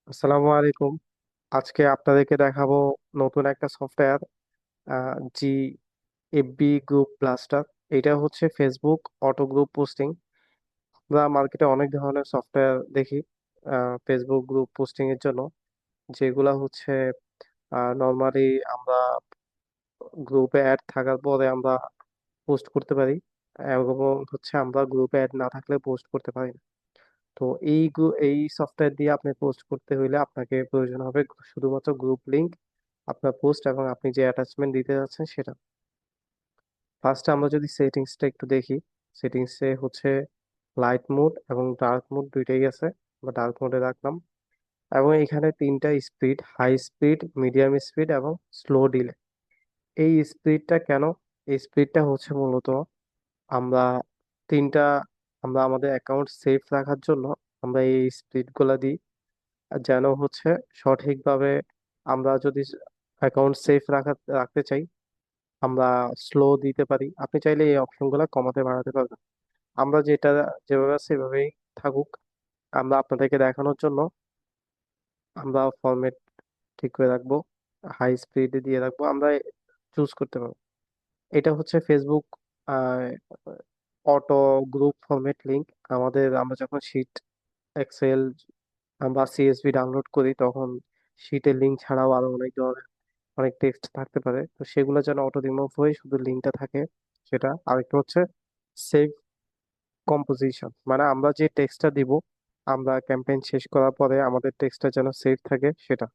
আসসালামু আলাইকুম। আজকে আপনাদেরকে দেখাবো নতুন একটা সফটওয়্যার, জি এফবি গ্রুপ ব্লাস্টার। এটা হচ্ছে ফেসবুক অটো গ্রুপ পোস্টিং। আমরা মার্কেটে অনেক ধরনের সফটওয়্যার দেখি ফেসবুক গ্রুপ পোস্টিং এর জন্য, যেগুলা হচ্ছে নর্মালি আমরা গ্রুপে অ্যাড থাকার পরে আমরা পোস্ট করতে পারি, এবং হচ্ছে আমরা গ্রুপে অ্যাড না থাকলে পোস্ট করতে পারি না। তো এই সফটওয়্যার দিয়ে আপনি পোস্ট করতে হইলে আপনাকে প্রয়োজন হবে শুধুমাত্র গ্রুপ লিংক, আপনার পোস্ট এবং আপনি যে অ্যাটাচমেন্ট দিতে যাচ্ছেন সেটা। ফার্স্টে আমরা যদি সেটিংসটা একটু দেখি, সেটিংসে হচ্ছে লাইট মোড এবং ডার্ক মোড দুইটাই আছে। আমরা ডার্ক মোডে রাখলাম, এবং এখানে তিনটা speed: high speed, medium speed এবং স্লো ডিলে। এই স্পিডটা কেন? এই স্পিডটা হচ্ছে মূলত আমরা তিনটা আমরা আমাদের অ্যাকাউন্ট সেফ রাখার জন্য আমরা এই স্পিড গুলা দিই, যেন হচ্ছে সঠিকভাবে আমরা যদি অ্যাকাউন্ট সেফ রাখতে চাই আমরা স্লো দিতে পারি। আপনি চাইলে এই অপশনগুলো কমাতে বাড়াতে পারবেন। আমরা যেটা যেভাবে আছে সেভাবেই থাকুক। আমরা আপনাদেরকে দেখানোর জন্য আমরা ফরম্যাট ঠিক করে রাখবো, হাই স্পিড দিয়ে রাখবো, আমরা চুজ করতে পারবো। এটা হচ্ছে Facebook auto group format link. আমরা যখন শিট, এক্সেল বা সিএসভি ডাউনলোড করি তখন শিটের লিঙ্ক ছাড়াও আরো অনেক ধরনের অনেক টেক্সট থাকতে পারে, তো সেগুলো যেন অটো রিমুভ হয়ে শুধু লিঙ্কটা থাকে সেটা। আরেকটা হচ্ছে সেভ কম্পোজিশন, মানে আমরা যে টেক্সটটা দিব, আমরা ক্যাম্পেইন শেষ করার পরে আমাদের টেক্সটটা যেন সেভ থাকে সেটা।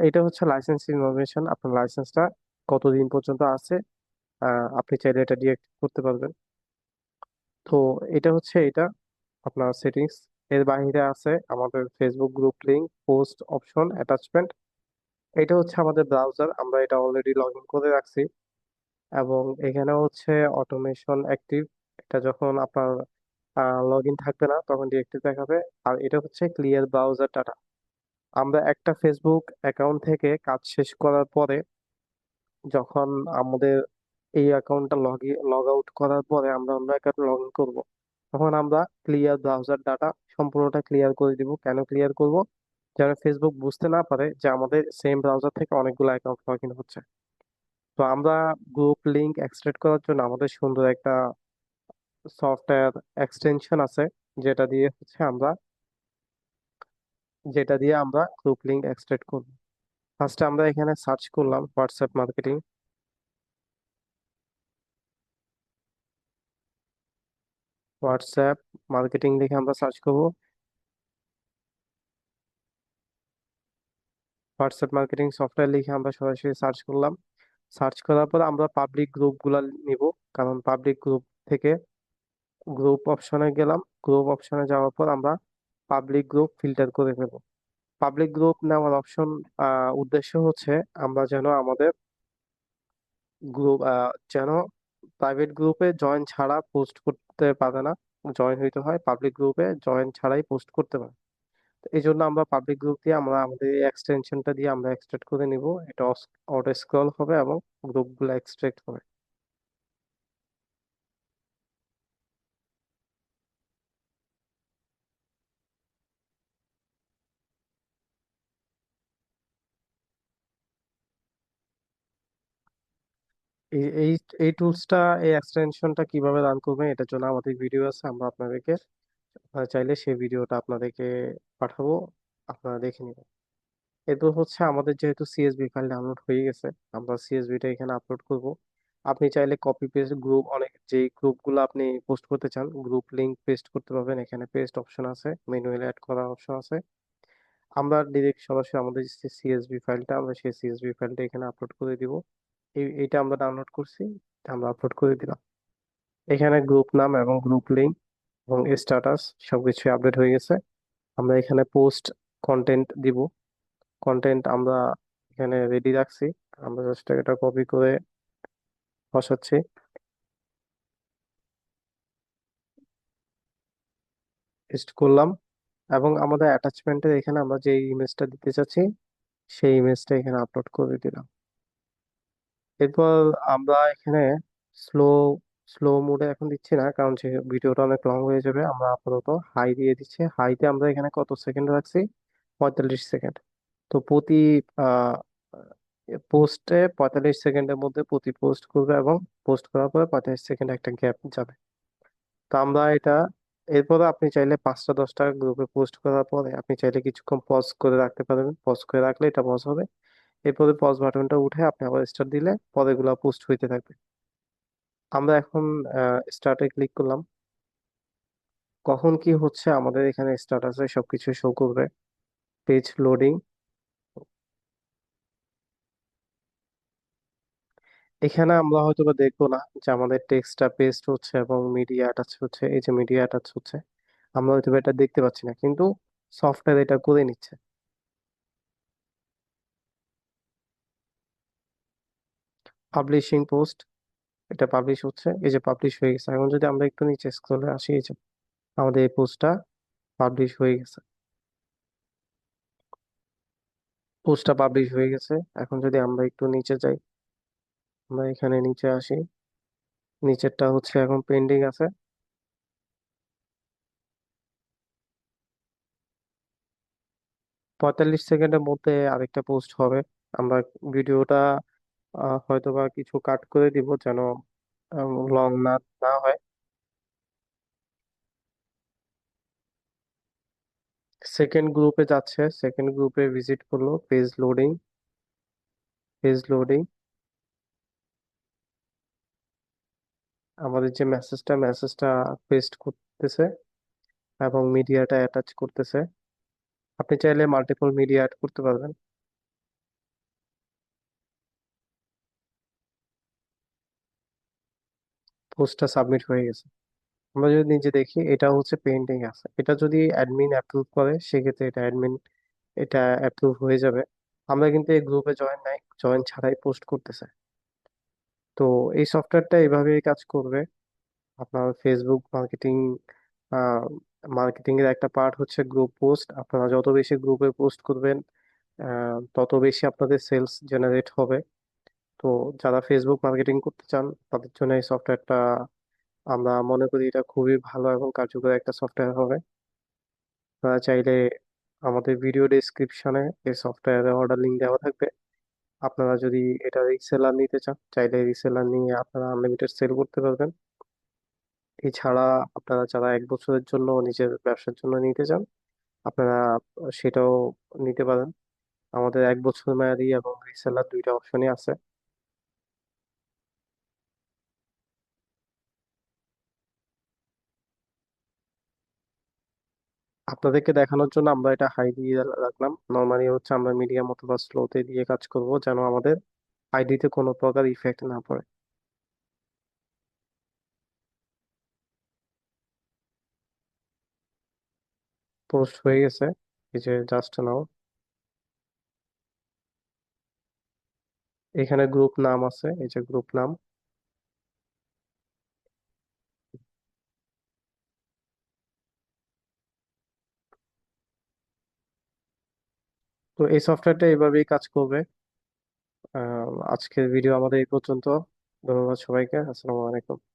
এটা হচ্ছে লাইসেন্স ইনফরমেশন, আপনার লাইসেন্সটা কতদিন পর্যন্ত আছে, আপনি চাইলে এটা ডিএক্টিভ করতে পারবেন। তো এটা আপনার সেটিংস। এর বাইরে আছে আমাদের Facebook group link, post option, attachment. এটা হচ্ছে আমাদের ব্রাউজার, আমরা এটা অলরেডি লগ ইন করে রাখছি। এবং এখানে হচ্ছে অটোমেশন অ্যাক্টিভ, এটা যখন আপনার লগ ইন থাকবে না তখন ডিএক্টিভ দেখাবে। আর এটা হচ্ছে ক্লিয়ার ব্রাউজার ডাটা। আমরা একটা ফেসবুক অ্যাকাউন্ট থেকে কাজ শেষ করার পরে, যখন আমাদের এই অ্যাকাউন্টটা লগ আউট করার পরে আমরা অন্য অ্যাকাউন্ট লগ ইন করবো, তখন আমরা ক্লিয়ার ব্রাউজার ডাটা সম্পূর্ণটা ক্লিয়ার করে দিব। কেন ক্লিয়ার করব? যেন ফেসবুক বুঝতে না পারে যে আমাদের সেম ব্রাউজার থেকে অনেকগুলো অ্যাকাউন্ট লগ ইন হচ্ছে। তো আমরা গ্রুপ লিংক এক্সট্রাক্ট করার জন্য আমাদের সুন্দর একটা সফটওয়্যার এক্সটেনশন আছে, যেটা দিয়ে হচ্ছে আমরা গ্রুপ লিংক এক্সট্রাক্ট করব। ফার্স্টে আমরা এখানে সার্চ করলাম হোয়াটসঅ্যাপ মার্কেটিং। হোয়াটসঅ্যাপ মার্কেটিং লিখে আমরা সার্চ করব। হোয়াটসঅ্যাপ মার্কেটিং সফটওয়্যার লিখে আমরা সরাসরি সার্চ করলাম। সার্চ করার পর আমরা পাবলিক গ্রুপগুলা নিব, কারণ পাবলিক গ্রুপ থেকে গ্রুপ অপশনে গেলাম। গ্রুপ অপশনে যাওয়ার পর আমরা পাবলিক গ্রুপ ফিল্টার করে ফেলব। পাবলিক গ্রুপ নেওয়ার উদ্দেশ্য হচ্ছে আমরা যেন আমাদের গ্রুপ যেন প্রাইভেট গ্রুপে জয়েন ছাড়া পোস্ট করতে পারে না, জয়েন হইতে হয় পাবলিক গ্রুপে, জয়েন ছাড়াই পোস্ট করতে পারে। তো এই জন্য আমরা পাবলিক গ্রুপ দিয়ে আমরা আমাদের এই এক্সটেনশনটা দিয়ে আমরা এক্সট্রাক্ট করে নিব। এটা অটো স্ক্রল হবে এবং গ্রুপগুলো এক্সট্রাক্ট হবে। এই এই এই টুলসটা, এই এক্সটেনশনটা কিভাবে রান করবেন এটার জন্য আমাদের ভিডিও আছে, আমরা আপনাদেরকে চাইলে সেই ভিডিওটা আপনাদেরকে পাঠাবো, আপনারা দেখে নিবেন। এরপর হচ্ছে আমাদের যেহেতু সিএসভি ফাইল ডাউনলোড হয়ে গেছে, আমরা সিএসভিটা এখানে আপলোড করব। আপনি চাইলে কপি পেস্ট গ্রুপ, অনেক যেই গ্রুপগুলো আপনি পোস্ট করতে চান গ্রুপ লিংক পেস্ট করতে পারবেন। এখানে পেস্ট অপশন আছে, ম্যানুয়ালি অ্যাড করার অপশন আছে। আমরা ডিরেক্ট সরাসরি আমাদের যে সিএসভি ফাইলটা, আমরা সেই সিএসভি ফাইলটা এখানে আপলোড করে দিব। এইটা আমরা ডাউনলোড করছি, এটা আমরা আপলোড করে দিলাম। এখানে গ্রুপ নাম এবং গ্রুপ লিংক এবং স্ট্যাটাস সবকিছু আপডেট হয়ে গেছে। আমরা এখানে পোস্ট কন্টেন্ট দিব। কন্টেন্ট আমরা এখানে রেডি রাখছি, আমরা জাস্ট এটা কপি করে বসাচ্ছি, পেস্ট করলাম। এবং আমাদের অ্যাটাচমেন্টের এখানে আমরা যে ইমেজটা দিতে চাচ্ছি সেই ইমেজটা এখানে আপলোড করে দিলাম। এরপর আমরা এখানে স্লো স্লো মোডে এখন দিচ্ছি না, কারণ ভিডিওটা অনেক লং হয়ে যাবে। আমরা আপাতত হাই দিয়ে দিচ্ছি। হাইতে আমরা এখানে কত সেকেন্ড রাখছি? 45 সেকেন্ড। তো প্রতি পোস্টে 45 সেকেন্ডের মধ্যে প্রতি পোস্ট করবে, এবং পোস্ট করার পরে 45 সেকেন্ড একটা গ্যাপ যাবে। তো আমরা এটা, এরপরে আপনি চাইলে 5টা 10টা গ্রুপে পোস্ট করার পরে আপনি চাইলে কিছুক্ষণ পজ করে রাখতে পারবেন। পজ করে রাখলে এটা পজ হবে। এরপরে পজ বাটনটা উঠে আপনি আবার স্টার্ট দিলে পরেগুলা পোস্ট হইতে থাকবে। আমরা এখন স্টার্টে ক্লিক করলাম। কখন কি হচ্ছে আমাদের এখানে স্ট্যাটাসে সবকিছু শো করবে। Page loading. এখানে আমরা হয়তো বা দেখবো না যে আমাদের টেক্সটটা পেস্ট হচ্ছে এবং মিডিয়া অ্যাটাচ হচ্ছে। এই যে মিডিয়া অ্যাটাচ হচ্ছে, আমরা হয়তো বা এটা দেখতে পাচ্ছি না, কিন্তু সফটওয়্যার এটা করে নিচ্ছে। পাবলিশিং পোস্ট, এটা পাবলিশ হচ্ছে, এই যে পাবলিশ হয়ে গেছে। এখন যদি আমরা একটু নিচে স্ক্রলে আসি, এই যে আমাদের এই পোস্টটা পাবলিশ হয়ে গেছে। পোস্টটা পাবলিশ হয়ে গেছে। এখন যদি আমরা একটু নিচে যাই, আমরা এখানে নিচে আসি, নিচেরটা হচ্ছে এখন পেন্ডিং আছে। 45 সেকেন্ডের মধ্যে আরেকটা পোস্ট হবে। আমরা ভিডিওটা হয়তো বা কিছু কাট করে দিব যেন লং না না হয়। সেকেন্ড গ্রুপে যাচ্ছে, সেকেন্ড গ্রুপে ভিজিট করলো, পেজ লোডিং, পেজ লোডিং। আমাদের যে মেসেজটা পেস্ট করতেছে এবং মিডিয়াটা অ্যাটাচ করতেছে। আপনি চাইলে মাল্টিপল মিডিয়া অ্যাড করতে পারবেন। পোস্টটা সাবমিট হয়ে গেছে। আমরা যদি নিজে দেখি, এটা হচ্ছে পেন্ডিং আছে। এটা যদি অ্যাডমিন অ্যাপ্রুভ করে সেক্ষেত্রে এটা অ্যাপ্রুভ হয়ে যাবে। আমরা কিন্তু এই গ্রুপে জয়েন নাই, জয়েন ছাড়াই পোস্ট করতেছে। তো এই সফটওয়্যারটা এইভাবেই কাজ করবে। আপনার ফেসবুক মার্কেটিং এর একটা পার্ট হচ্ছে গ্রুপ পোস্ট। আপনারা যত বেশি গ্রুপে পোস্ট করবেন তত বেশি আপনাদের সেলস জেনারেট হবে। তো যারা ফেসবুক মার্কেটিং করতে চান তাদের জন্য এই সফটওয়্যারটা, আমরা মনে করি এটা খুবই ভালো এবং কার্যকর একটা সফটওয়্যার হবে। আপনারা চাইলে, আমাদের ভিডিও ডেসক্রিপশনে এই সফটওয়্যারের অর্ডার লিঙ্ক দেওয়া থাকবে। আপনারা যদি এটা রিসেলার নিতে চান, চাইলে রিসেলার নিয়ে আপনারা আনলিমিটেড সেল করতে পারবেন। এছাড়া আপনারা যারা 1 বছরের জন্য নিজের ব্যবসার জন্য নিতে চান, আপনারা সেটাও নিতে পারেন। আমাদের 1 বছর মেয়াদি এবং রিসেলার দুইটা অপশনই আছে। আপনাদেরকে দেখানোর জন্য আমরা এটা হাই দিয়ে রাখলাম। নর্মালি হচ্ছে আমরা মিডিয়াম অথবা স্লোতে দিয়ে কাজ করব যেন আমাদের আইডিতে কোনো প্রকার ইফেক্ট না পড়ে। পোস্ট হয়ে গেছে, এই যে জাস্ট নাও। এখানে গ্রুপ নাম আছে, এই যে গ্রুপ নাম। তো এই সফটওয়্যারটা এইভাবেই কাজ করবে। আজকের ভিডিও আমাদের এই পর্যন্ত। ধন্যবাদ সবাইকে। আসসালামু আলাইকুম।